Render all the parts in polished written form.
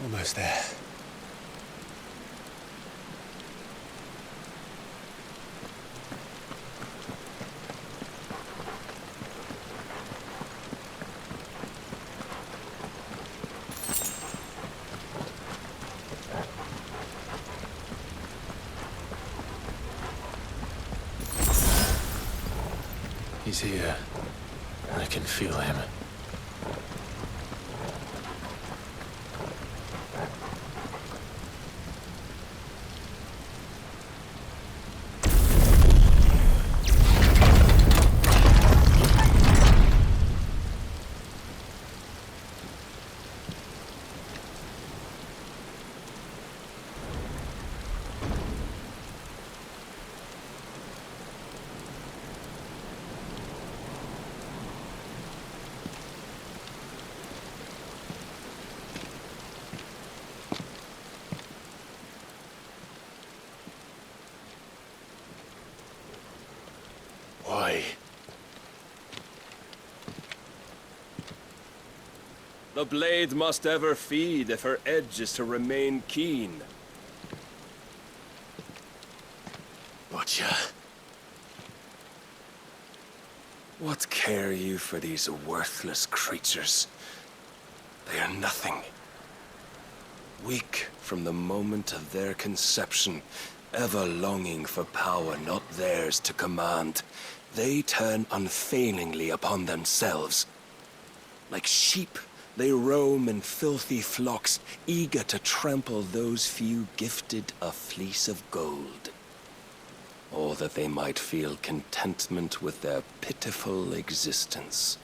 Almost there. He's here. I can feel him. Why? The blade must ever feed if her edge is to remain keen. Butcher. What care you for these worthless creatures? They are nothing. Weak from the moment of their conception, ever longing for power not theirs to command, they turn unfailingly upon themselves. Like sheep, they roam in filthy flocks, eager to trample those few gifted a fleece of gold. Or that they might feel contentment with their pitiful existence.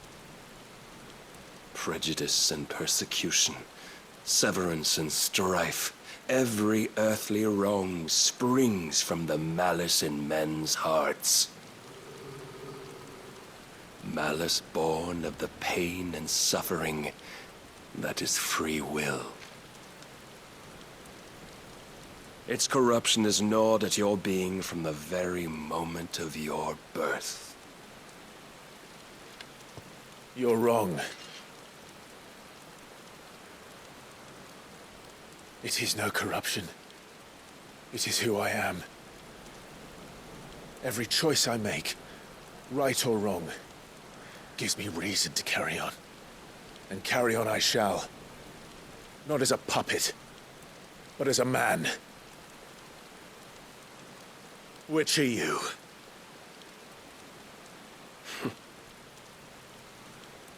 Prejudice and persecution, severance and strife, every earthly wrong springs from the malice in men's hearts. Malice born of the pain and suffering that is free will. Its corruption is gnawed at your being from the very moment of your birth. You're wrong. It is no corruption. It is who I am. Every choice I make, right or wrong, gives me reason to carry on. And carry on I shall. Not as a puppet, but as a man. Which are you?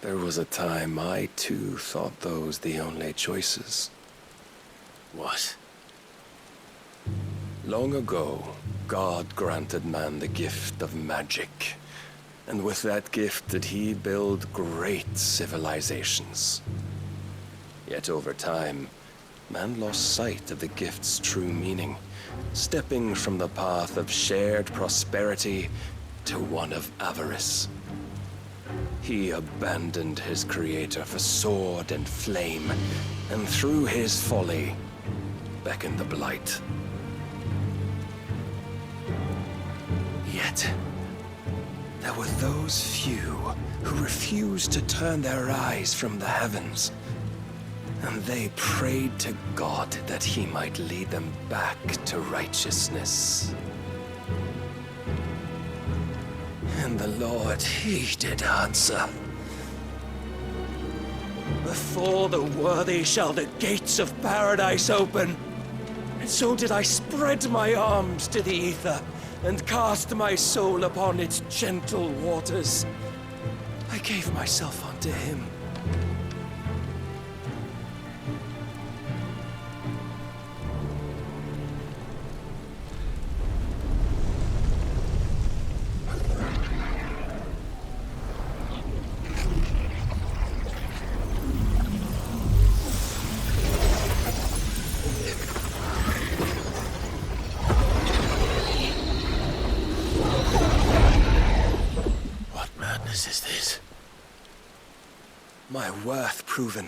There was a time I too thought those the only choices. What? Long ago, God granted man the gift of magic. And with that gift did he build great civilizations. Yet over time, man lost sight of the gift's true meaning, stepping from the path of shared prosperity to one of avarice. He abandoned his creator for sword and flame, and through his folly, beckoned the blight. Yet, there were those few who refused to turn their eyes from the heavens, and they prayed to God that he might lead them back to righteousness. And the Lord, he did answer. Before the worthy shall the gates of paradise open. And so did I spread my arms to the ether, and cast my soul upon its gentle waters. I gave myself unto him. Is this? My worth proven,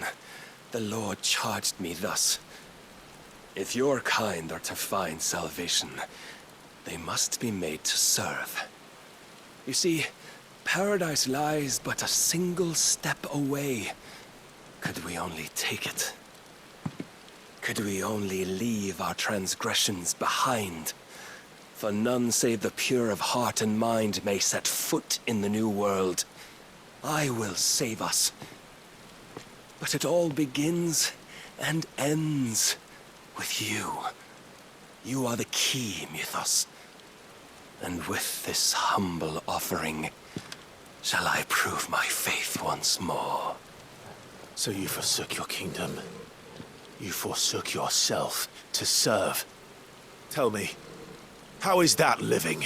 the Lord charged me thus. If your kind are to find salvation, they must be made to serve. You see, paradise lies but a single step away, could we only take it. Could we only leave our transgressions behind? For none save the pure of heart and mind may set foot in the new world. I will save us. But it all begins and ends with you. You are the key, Mythos. And with this humble offering, shall I prove my faith once more. So you forsook your kingdom. You forsook yourself to serve. Tell me, how is that living?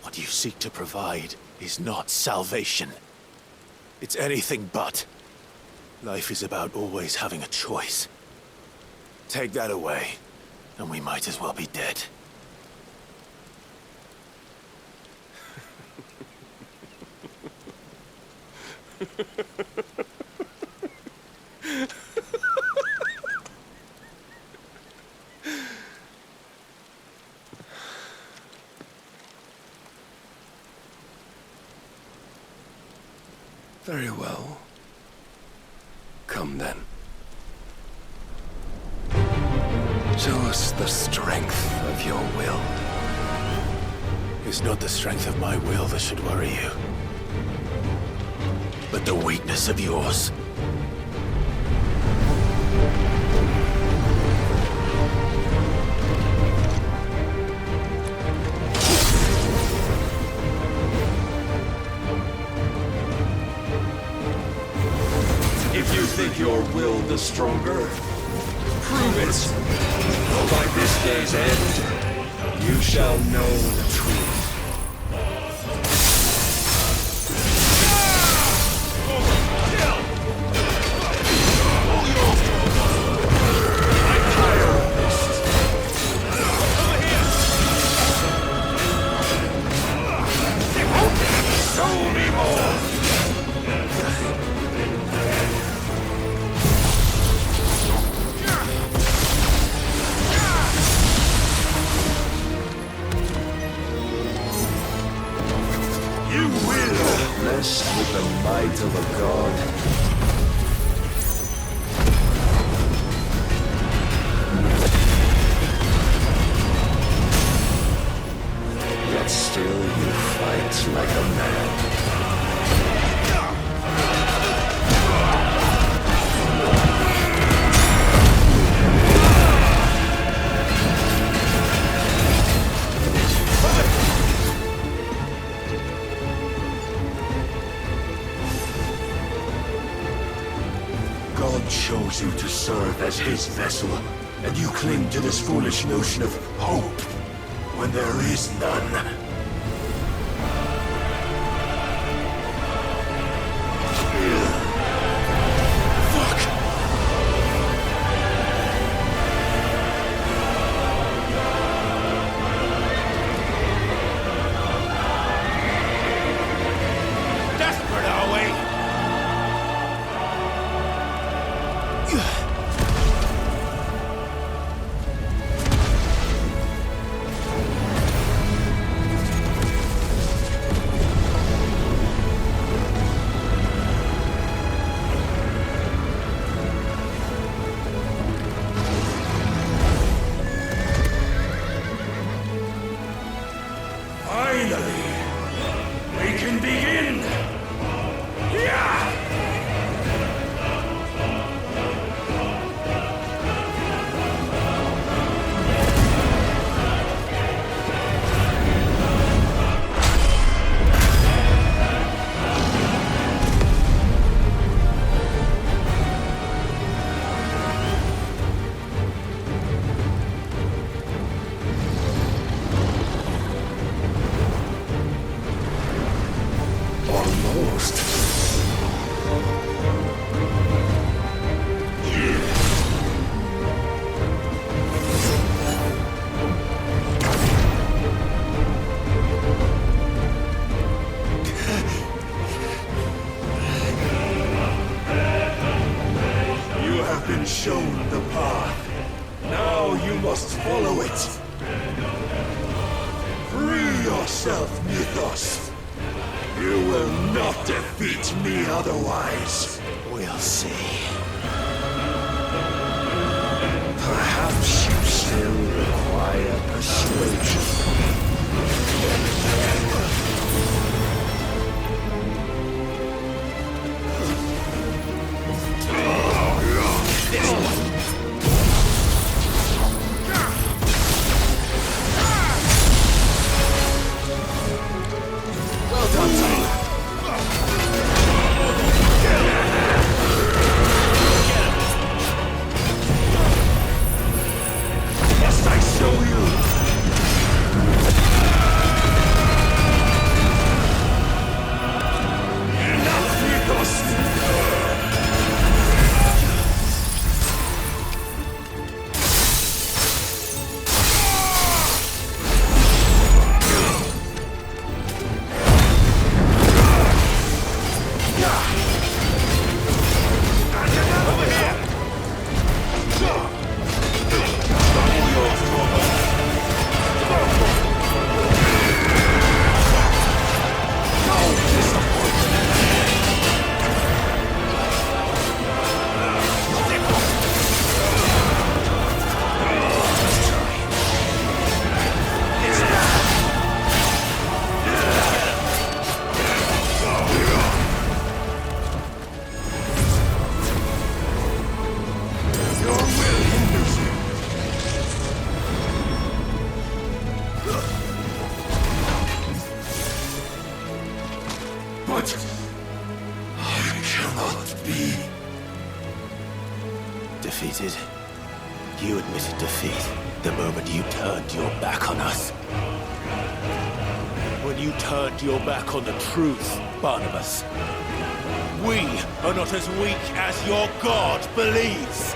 What you seek to provide is not salvation. It's anything but. Life is about always having a choice. Take that away, and we might as well be dead. Very well. Come then. Show us the strength of your will. It's not the strength of my will that should worry you, but the weakness of yours. If you think your will the stronger, prove it. For by this day's end, you shall know the truth. Blessed with the might of a god. Yet still you fight like a man. God chose you to serve as his vessel, and you cling to this foolish notion of hope when there is none. Shown the path. Now you must follow it. Free yourself, Mythos. You will not defeat me otherwise. We'll see. Perhaps you still require persuasion. Well done, son. Must I show you? Enough, Nikos! But I cannot be. Defeated? You admitted defeat the moment you turned your back on us. When you turned your back on the truth, Barnabas. We are not as weak as your god believes.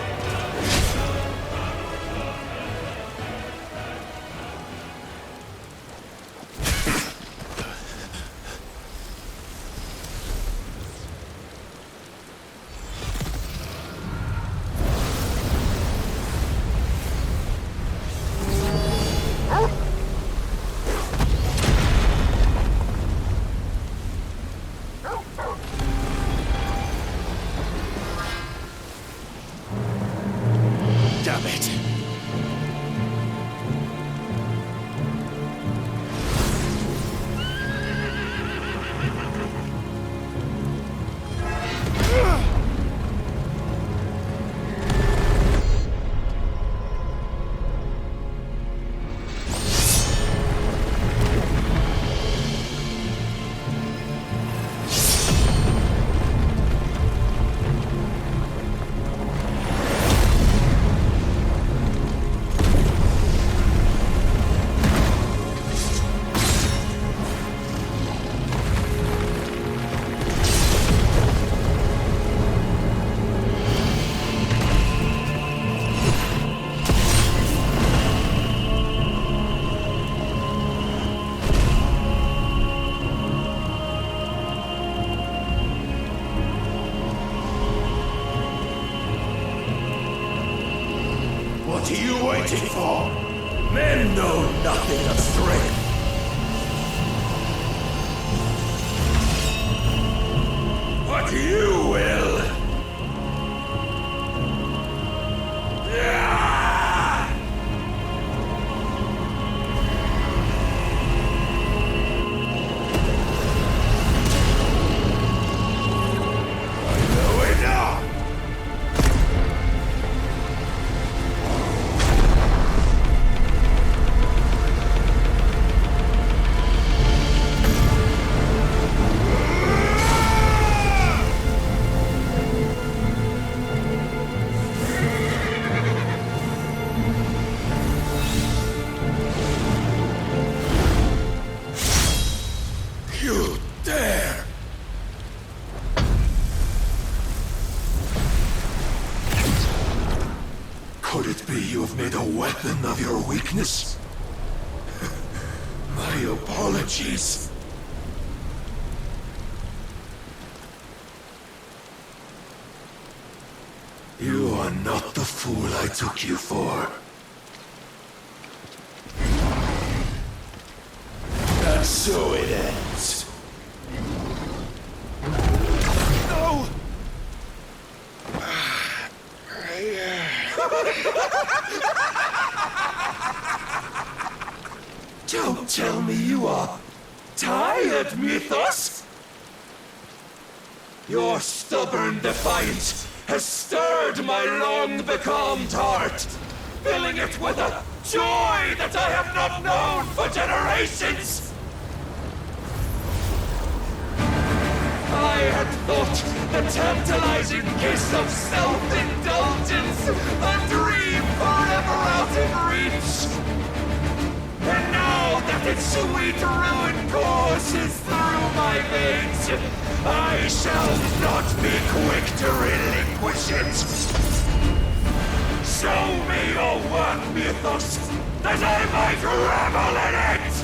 Damn it! What are you waiting for? Men know nothing of strength. But you will. I know it now. You dare! Could it be you have made a weapon of your weakness? My apologies. You are not the fool I took you for. And so it ends. Don't tell me you are tired, Mythos! Your stubborn defiance has stirred my long-becalmed heart, filling it with a joy that I have not known for generations! I had thought the tantalizing kiss of self-indulgence a dream forever out of reach. And now that its sweet ruin courses through my veins, I shall not be quick to relinquish it. Show me your work, Mythos, that I might revel in it!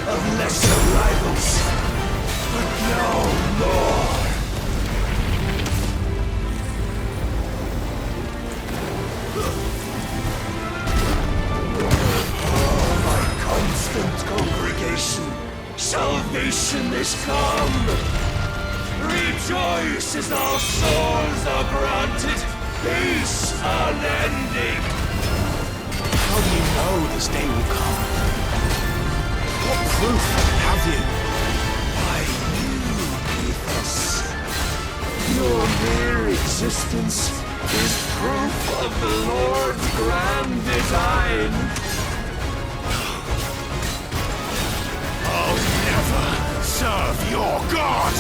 Of lesser rivals, but no more. Oh, my constant congregation, salvation is come. Rejoice as our souls are granted peace unending. How do you know this day will come? What proof have you? I knew, Mythos. Your mere existence is proof of the Lord's grand design. I'll never serve your god!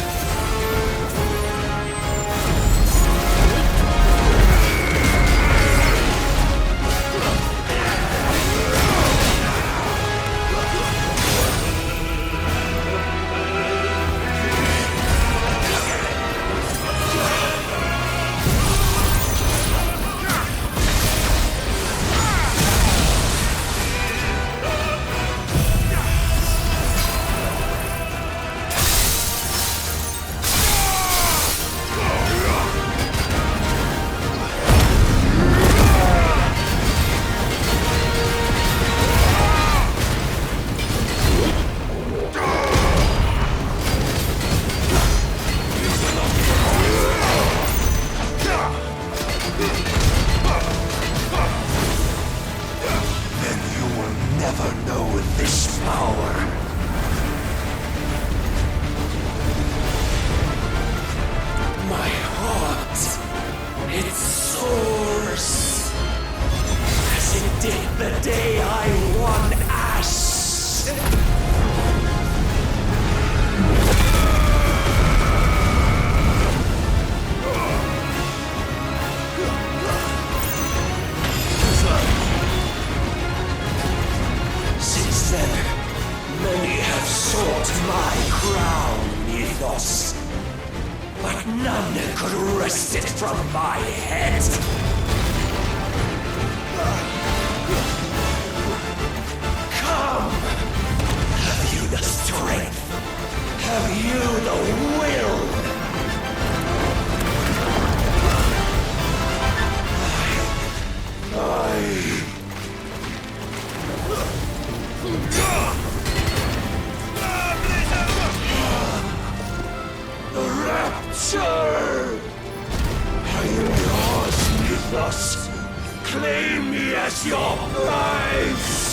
Claim me as your prize!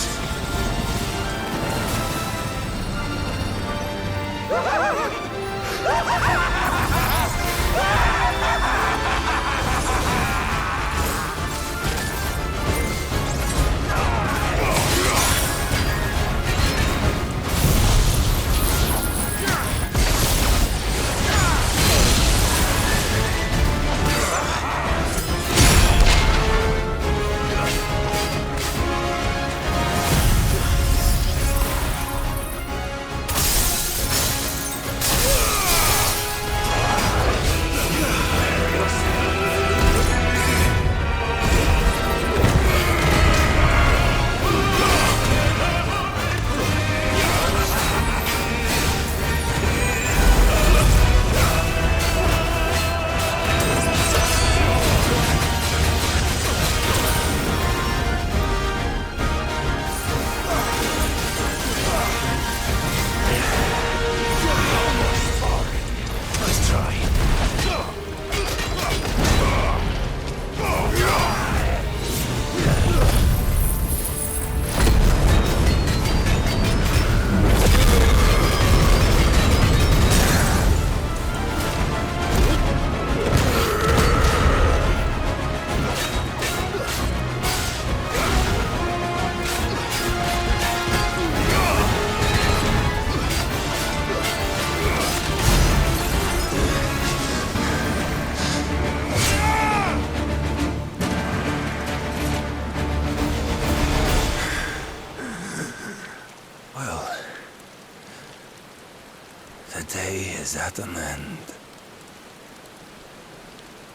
is at an end.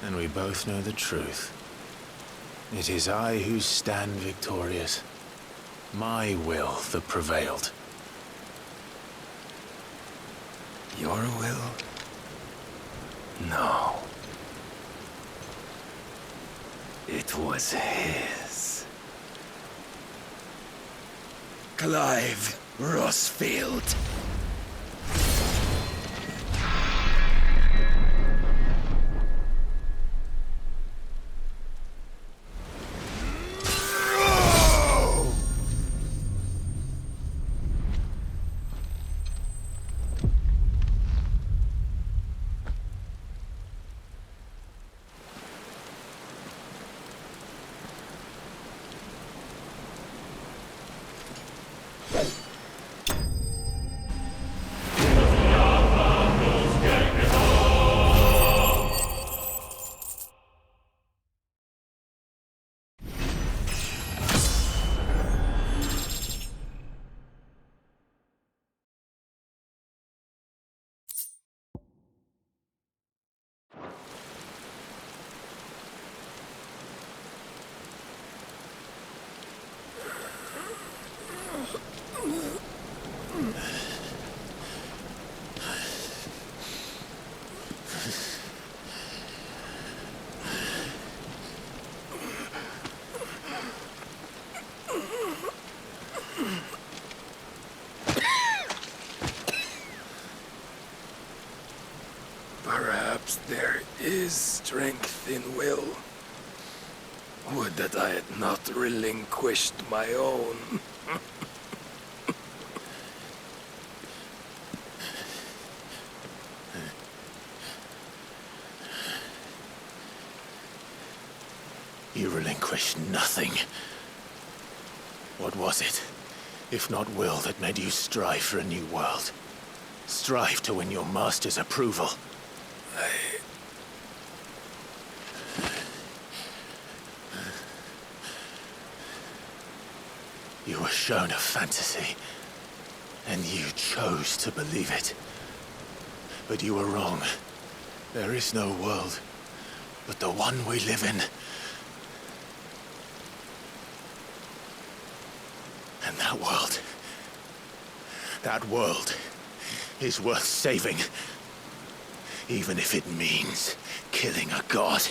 And we both know the truth. It is I who stand victorious. My will that prevailed. Your will? No. It was his. Clive Rossfield. Perhaps there is strength in will. Would that I had not relinquished my own. You relinquished nothing. What was it, if not will, that made you strive for a new world? Strive to win your master's approval? You were shown a fantasy, and you chose to believe it. But you were wrong. There is no world, but the one we live in. And that world is worth saving, even if it means killing a god.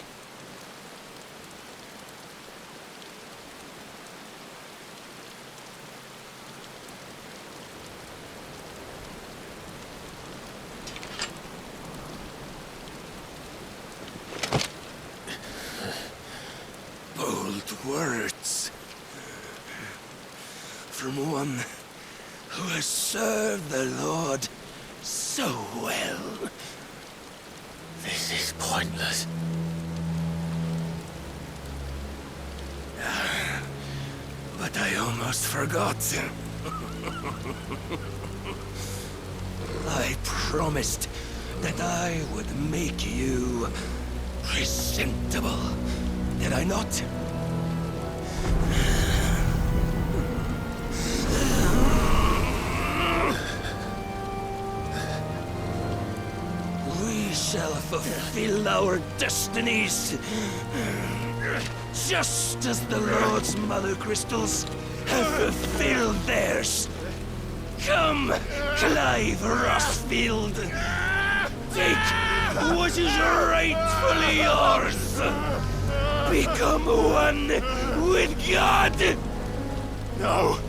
Bold words. From one who has served the Lord so well. This is pointless. But I almost forgot. I promised that I would make you presentable. Did I not? We shall fulfill our destinies, just as the Lord's Mother Crystals have fulfilled theirs. Come, Clive Rossfield. Take what is rightfully yours. Become one with God. No!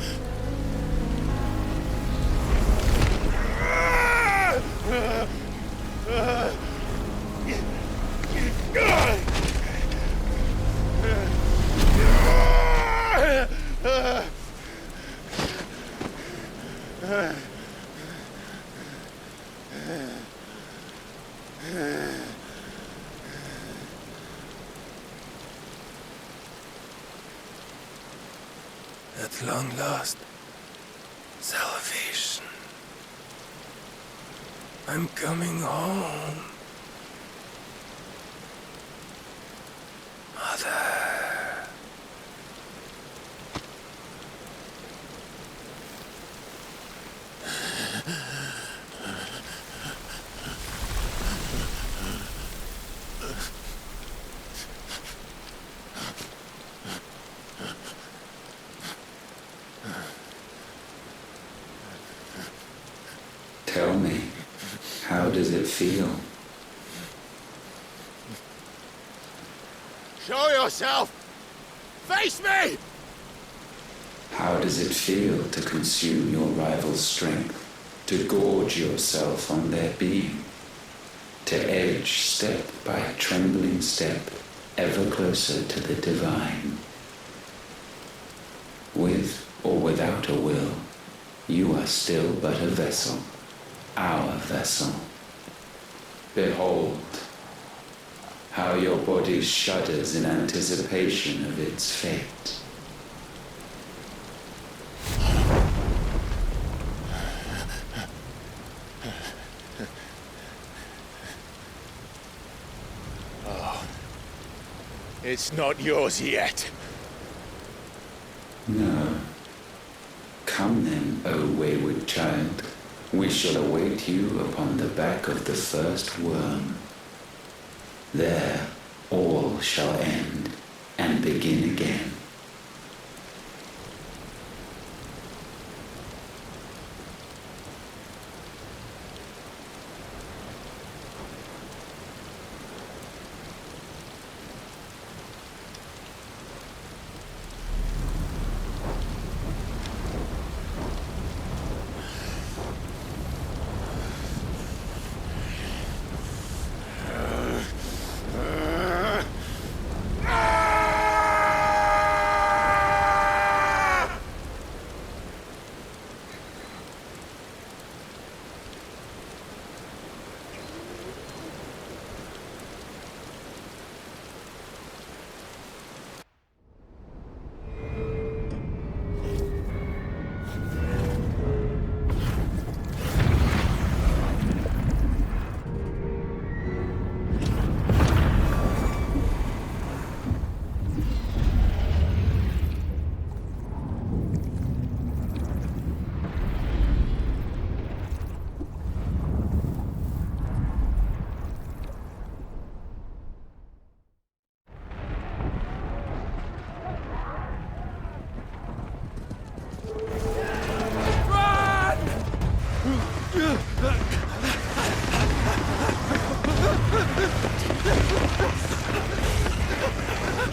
At long last, salvation. I'm coming home. Mother. feel? Show yourself! Face me! How does it feel to consume your rival's strength, to gorge yourself on their being, to edge step by trembling step ever closer to the divine? With or without a will, you are still but a vessel, our vessel. Behold, how your body shudders in anticipation of its fate. It's not yours yet. No. Come then, O wayward child. We shall await you upon the back of the first worm. There all shall end and begin again.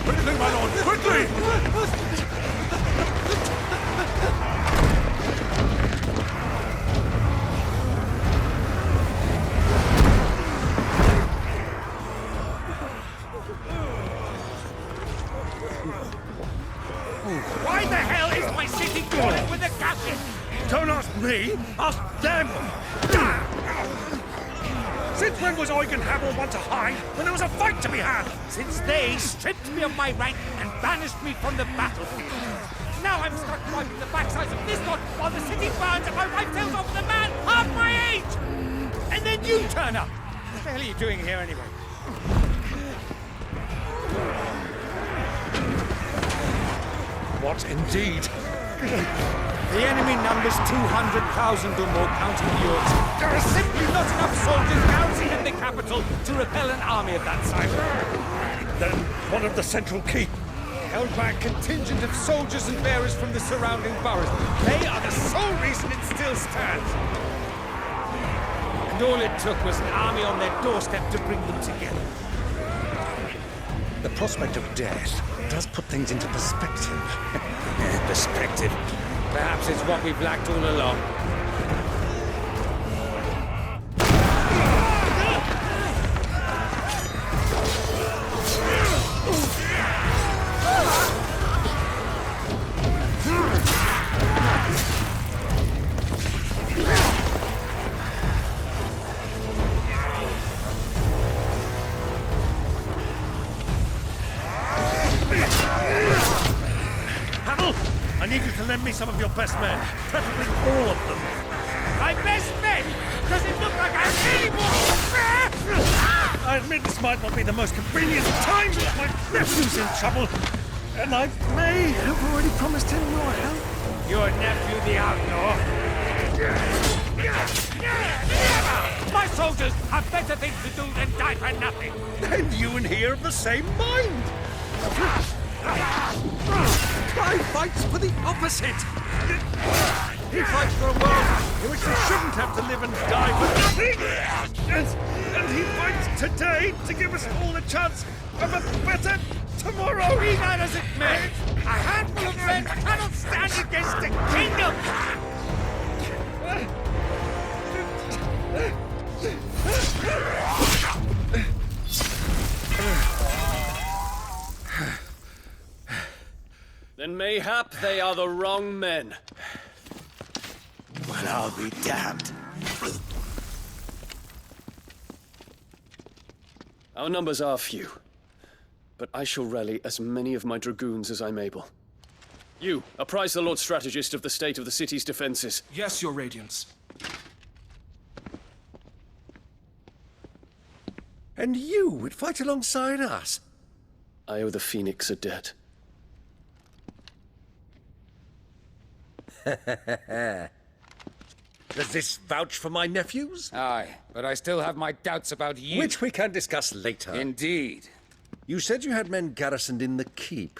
Quickly, my lord! Quickly! Why the hell is my city crawling with the captain? Don't ask me, ask them! Since when was Eugenhammer one to hide when there was a fight to be had? Since they stripped me of my rank and banished me from the battlefield. Now I'm stuck wiping the backsides of this lot while the city burns and my wife tells off the man half my age! And then you turn up! What the hell are you doing here anyway? What indeed? The enemy numbers 200,000 or more, counting the Yorks. There are simply not enough soldiers garrisoned in the capital to repel an army of that size. Then one of the central keep. Held by a contingent of soldiers and bearers from the surrounding boroughs. They are the sole reason it still stands. And all it took was an army on their doorstep to bring them together. The prospect of death does put things into perspective. Perspective. Perhaps it's what we've lacked all along. I need you to lend me some of your best men, preferably all of them. My best men! Does it look like I have any more? I admit this might not be the most convenient time, but my nephew's in trouble, and I may have already promised him your help. Your nephew, the outlaw. My soldiers have better things to do than die for nothing. And you and he are of the same mind. I fights for the opposite. He fights for a world in which they shouldn't have to live and die for nothing! And he fights today to give us all a chance of a better tomorrow! Be that as it may, a handful of men cannot stand against a kingdom! Then mayhap they are the wrong men. Well, I'll be damned. Our numbers are few, but I shall rally as many of my dragoons as I'm able. You, apprise the Lord Strategist of the state of the city's defenses. Yes, Your Radiance. And you would fight alongside us? I owe the Phoenix a debt. Does this vouch for my nephews? Aye, but I still have my doubts about you. Which we can discuss later. Indeed. You said you had men garrisoned in the keep.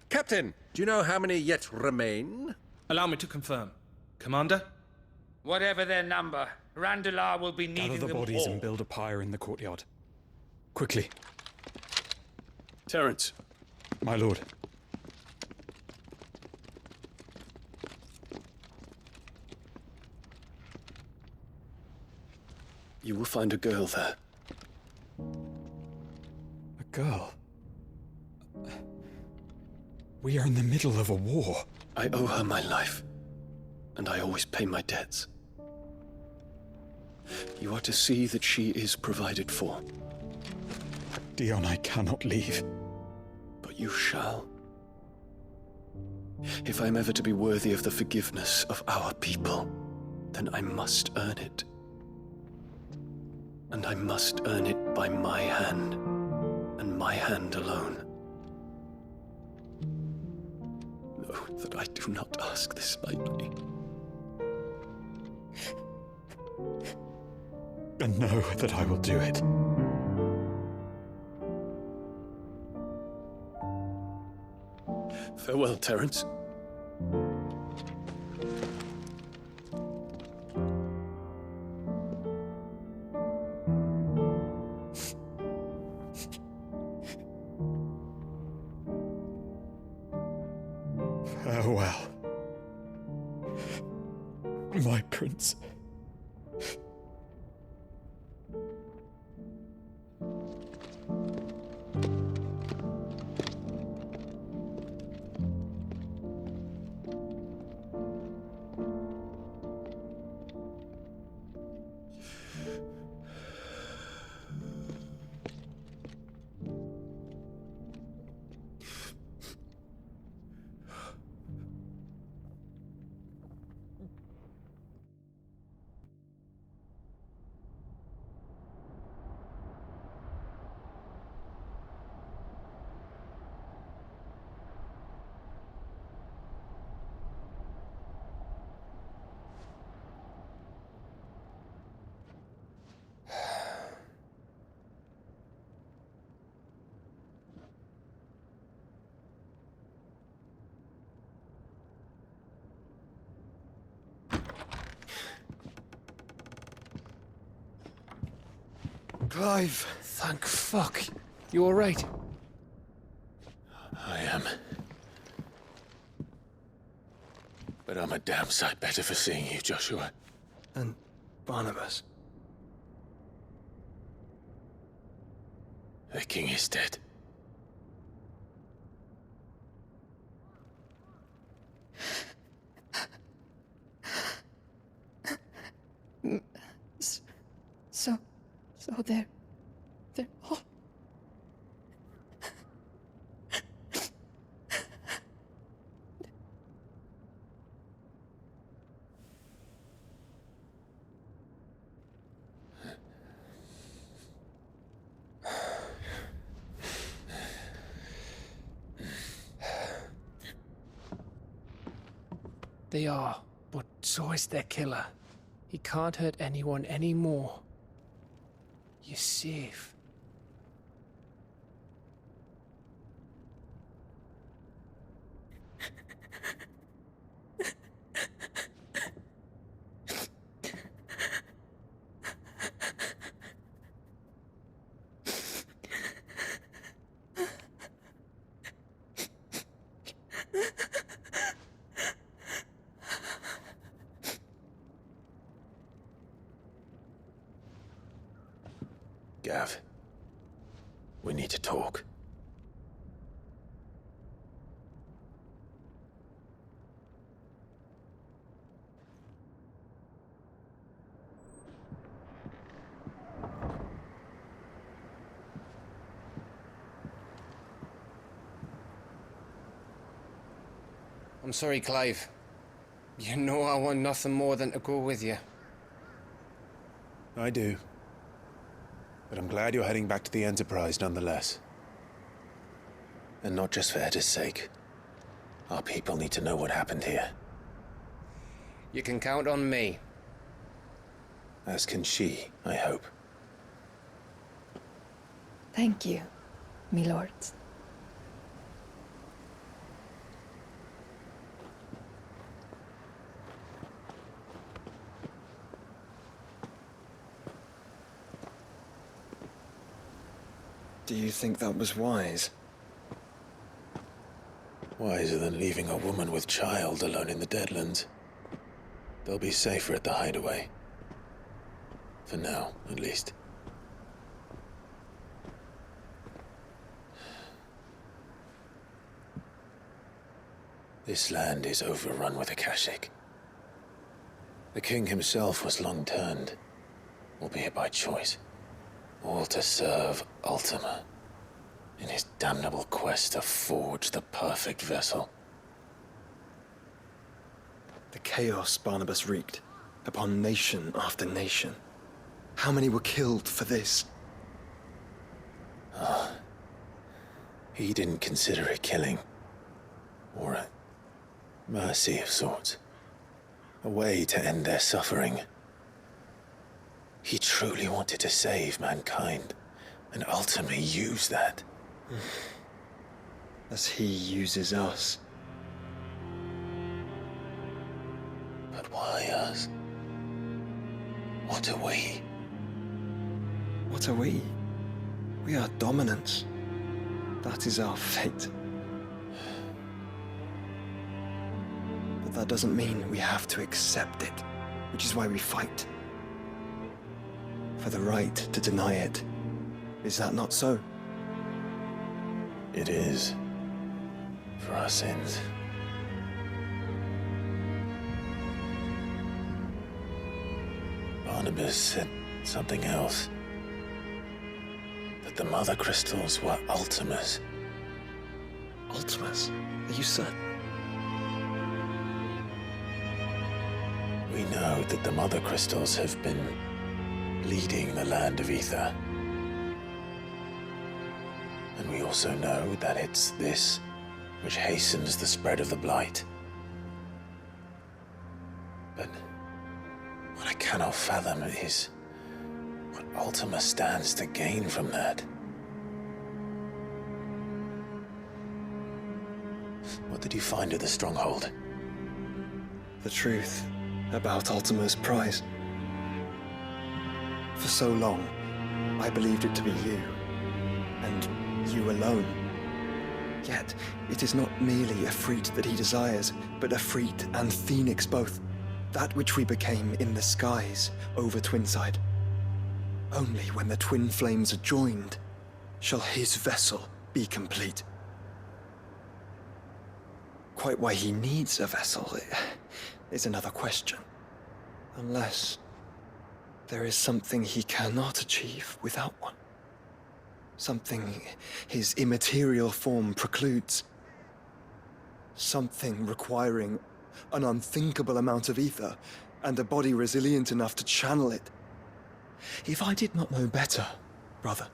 Captain, do you know how many yet remain? Allow me to confirm. Commander? Whatever their number, Randalar will be Gather needing the them bodies all. and build a pyre in the courtyard. Quickly, Terence, my lord. you will find a girl there. A girl. We are in the middle of a war. I owe her my life, and I always pay my debts. You are to see that she is provided for. Dion, I cannot leave. But you shall. If I'm ever to be worthy of the forgiveness of our people, then I must earn it. And I must earn it by my hand, and my hand alone. Know that I do not ask this lightly. And know that I will do it. Farewell, Terence. Farewell, my prince. Clive, thank fuck. You all right? I am. But I'm a damn sight better for seeing you, Joshua. And Barnabas. The king is dead. So they're all... They are, but so is their killer. He can't hurt anyone anymore. You're safe. Gav, we need to talk. I'm sorry, Clive. You know I want nothing more than to go with you. I do. But I'm glad you're heading back to the Enterprise nonetheless. And not just for Etta's sake. Our people need to know what happened here. You can count on me. As can she, I hope. Thank you, me lords. Do you think that was wise? Wiser than leaving a woman with child alone in the Deadlands. They'll be safer at the hideaway. For now, at least. This land is overrun with Akashic. The king himself was long turned, albeit by choice. All to serve Ultima, in his damnable quest to forge the perfect vessel. The chaos Barnabas wreaked upon nation after nation. How many were killed for this? He didn't consider it killing. Or a mercy of sorts. A way to end their suffering. He truly wanted to save mankind, and ultimately use that. As he uses us. But why us? What are we? What are we? We are dominance. That is our fate. But that doesn't mean we have to accept it, which is why we fight. For the right to deny it. Is that not so? It is. For our sins. Barnabas said something else. That the Mother Crystals were Ultimas. Ultimas? Are you certain? We know that the Mother Crystals have been leading the land of Ether. And we also know that it's this which hastens the spread of the Blight. But what I cannot fathom is what Ultima stands to gain from that. What did you find at the Stronghold? The truth about Ultima's prize. For so long, I believed it to be you, and you alone. Yet, it is not merely a freat that he desires, but a freat and phoenix both. That which we became in the skies over Twinside. Only when the twin flames are joined shall his vessel be complete. Quite why he needs a vessel is another question. Unless there is something he cannot achieve without one. Something his immaterial form precludes. Something requiring an unthinkable amount of ether and a body resilient enough to channel it. If I did not know better, brother,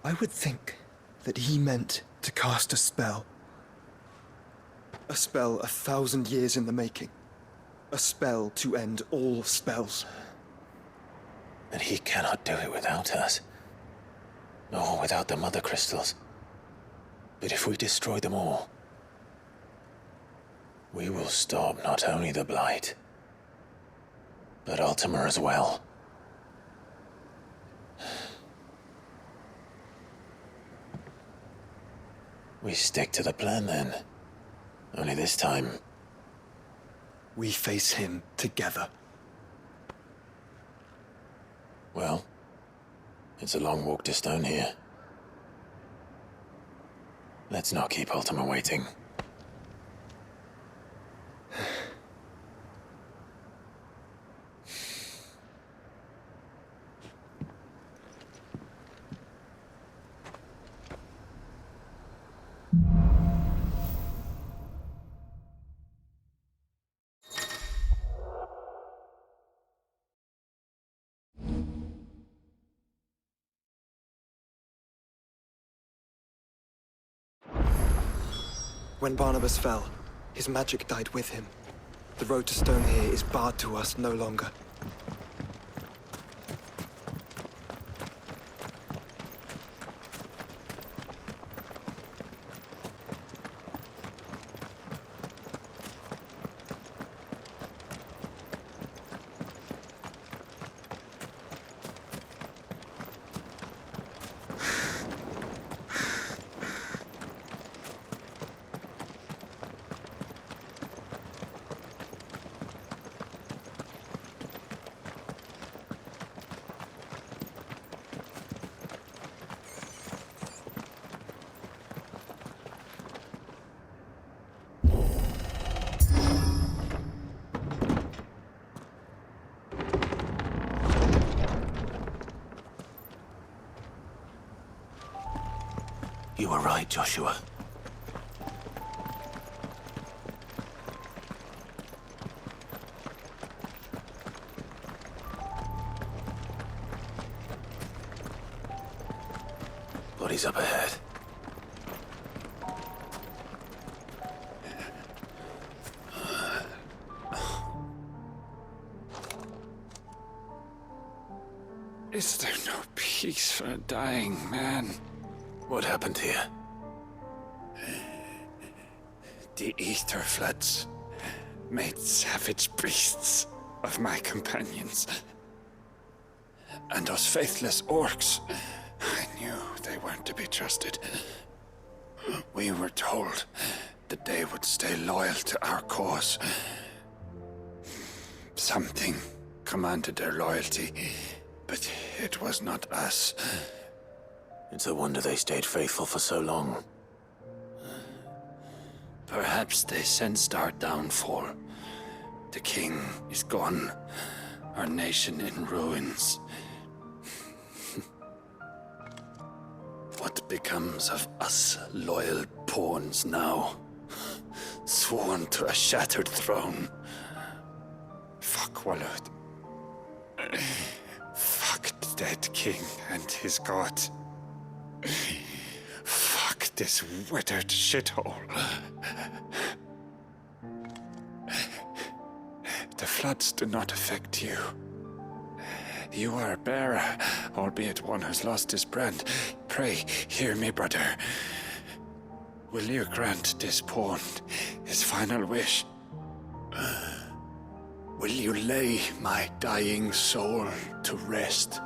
I would think that he meant to cast a spell. A spell 1,000 years in the making. A spell to end all spells. And he cannot do it without us. Nor without the Mother Crystals. But if we destroy them all, we will stop not only the Blight, but Ultima as well. We stick to the plan then. Only this time, we face him together. well, It's a long walk to Stone here. Let's not keep Ultima waiting. When Barnabas fell, his magic died with him. The road to Stone here is barred to us no longer. You were right, Joshua. Bodies up ahead. Is there no peace for a dying man? What happened here? The ether floods made savage beasts of my companions. And those faithless orcs, I knew they weren't to be trusted. We were told that they would stay loyal to our cause. Something commanded their loyalty, but it was not us. It's a wonder they stayed faithful for so long. Perhaps they sensed our downfall. The king is gone, our nation in ruins. What becomes of us loyal pawns now? Sworn to a shattered throne. Fuck Waloed. Fuck the dead king and his god. Fuck this withered shithole. The floods do not affect you. You are a bearer, albeit one who's lost his brand. Pray, hear me, brother. Will you grant this pawn his final wish? Will you lay my dying soul to rest?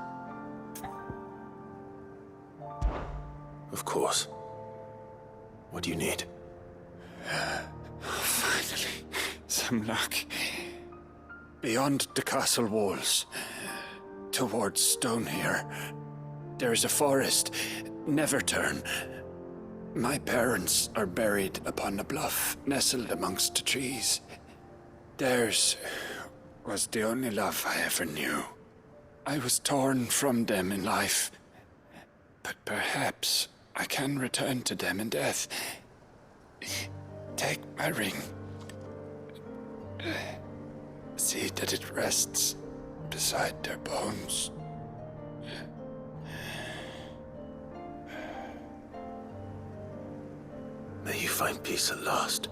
Of course. What do you need? Finally, some luck. Beyond the castle walls, towards Stone here, there is a forest. Never turn. My parents are buried upon a bluff, nestled amongst the trees. Theirs was the only love I ever knew. I was torn from them in life, but perhaps I can return to them in death. Take my ring. See that it rests beside their bones. May you find peace at last.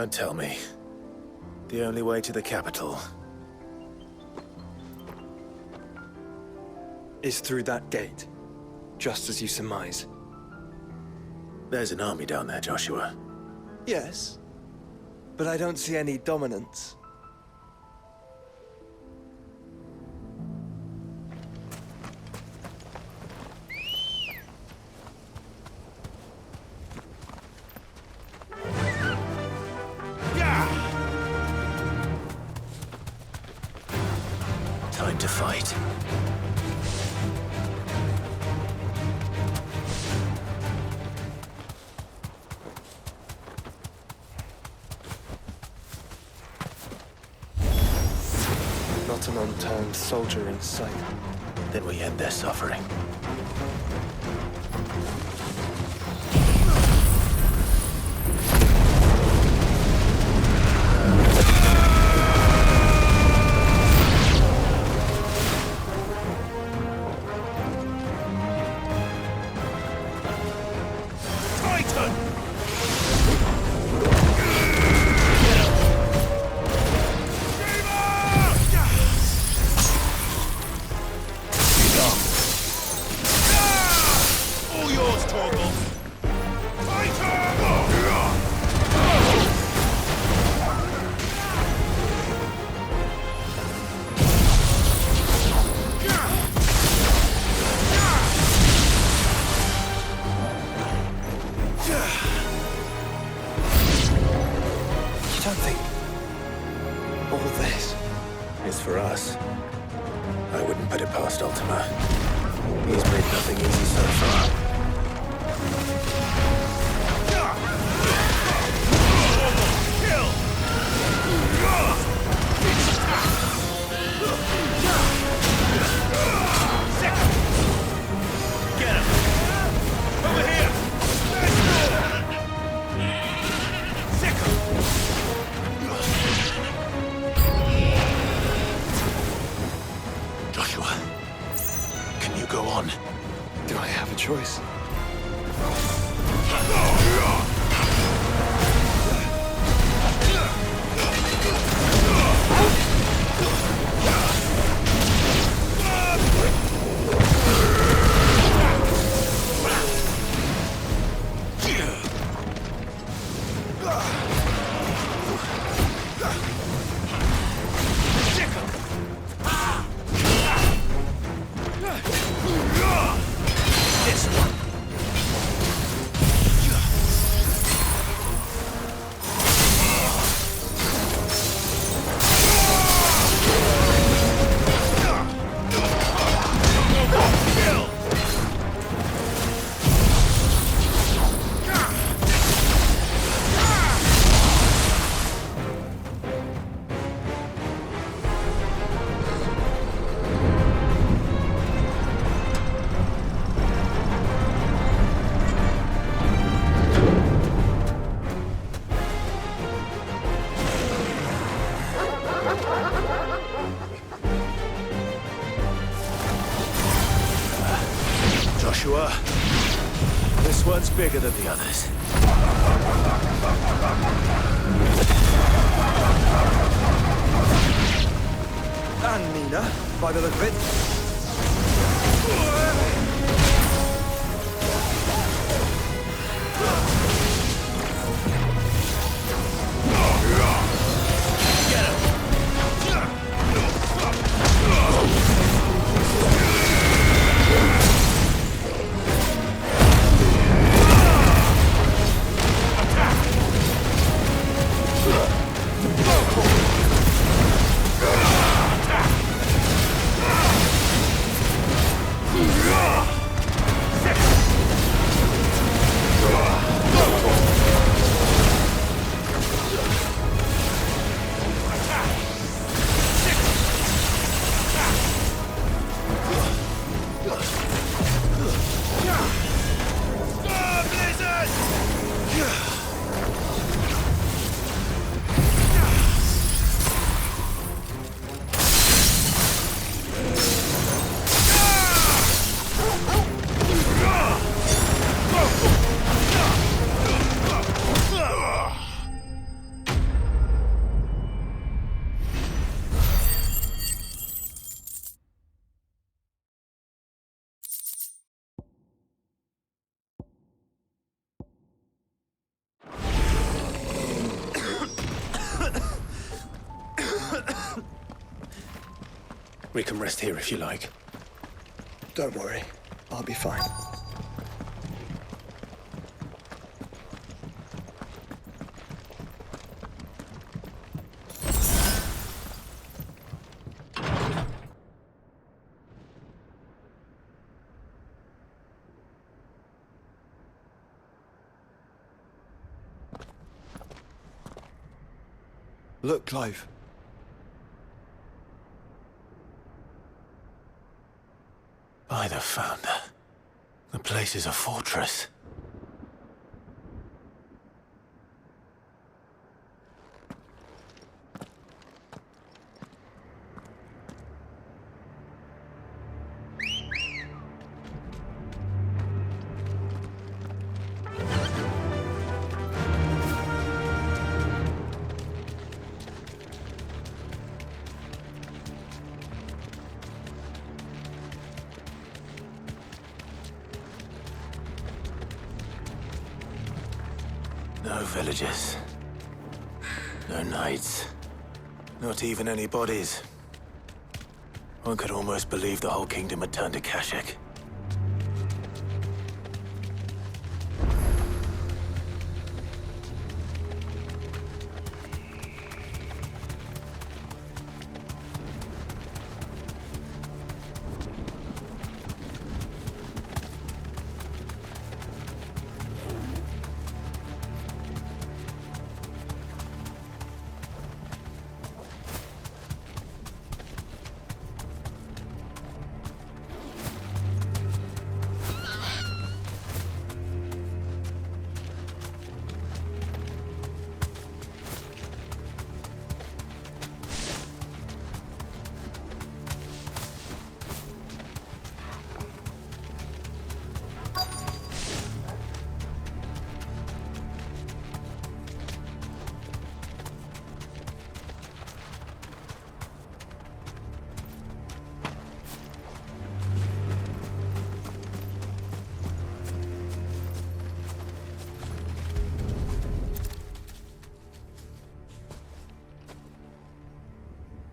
Don't tell me. The only way to the capital is through that gate, just as you surmise. There's an army down there, Joshua. Yes, but I don't see any dominance. Time to fight. Not an unturned soldier in sight. Then we end their suffering. For us. I wouldn't put it past Ultima. He's made nothing easy so far. Get him! Over here! Joshua, can you go on? Do I have a choice? Joshua, this one's bigger than the others. And Nina, by the look of it. Yeah! We can rest here if you like. Don't worry, I'll be fine. Look, Clive. By the Founder. The place is a fortress. No villagers. No knights. Not even any bodies. One could almost believe the whole kingdom had turned to Kashek.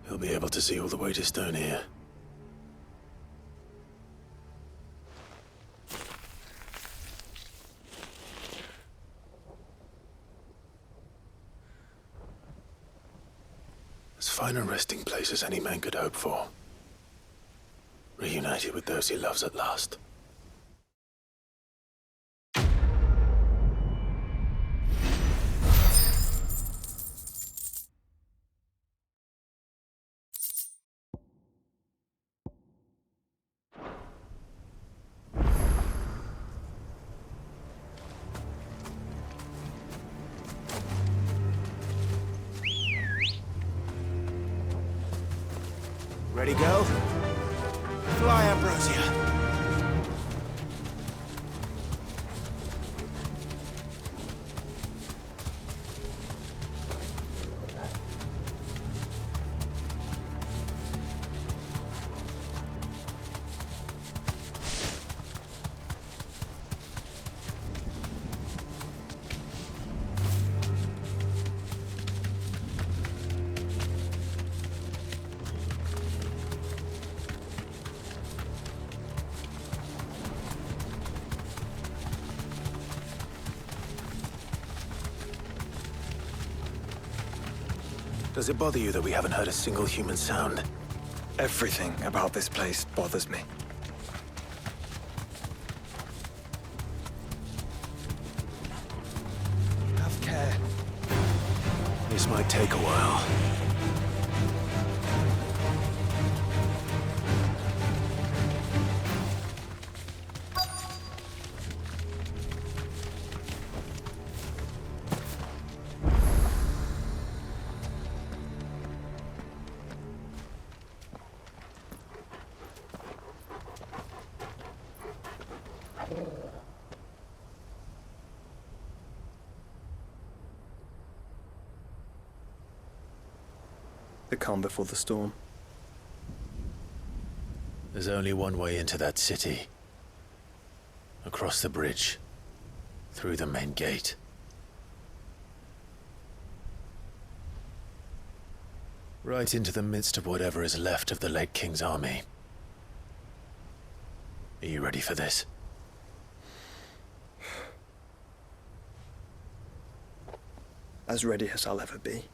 You'll be able to see all the way to Stone here. As fine a resting place as any man could hope for. Reunited with those he loves at last. Ready, go? Fly, Ambrosia. Does it bother you that we haven't heard a single human sound? Everything about this place bothers me. Have care. This might take a while. The calm before the storm. There's only one way into that city. Across the bridge. Through the main gate. Right into the midst of whatever is left of the late King's army. Are you ready for this? As ready as I'll ever be.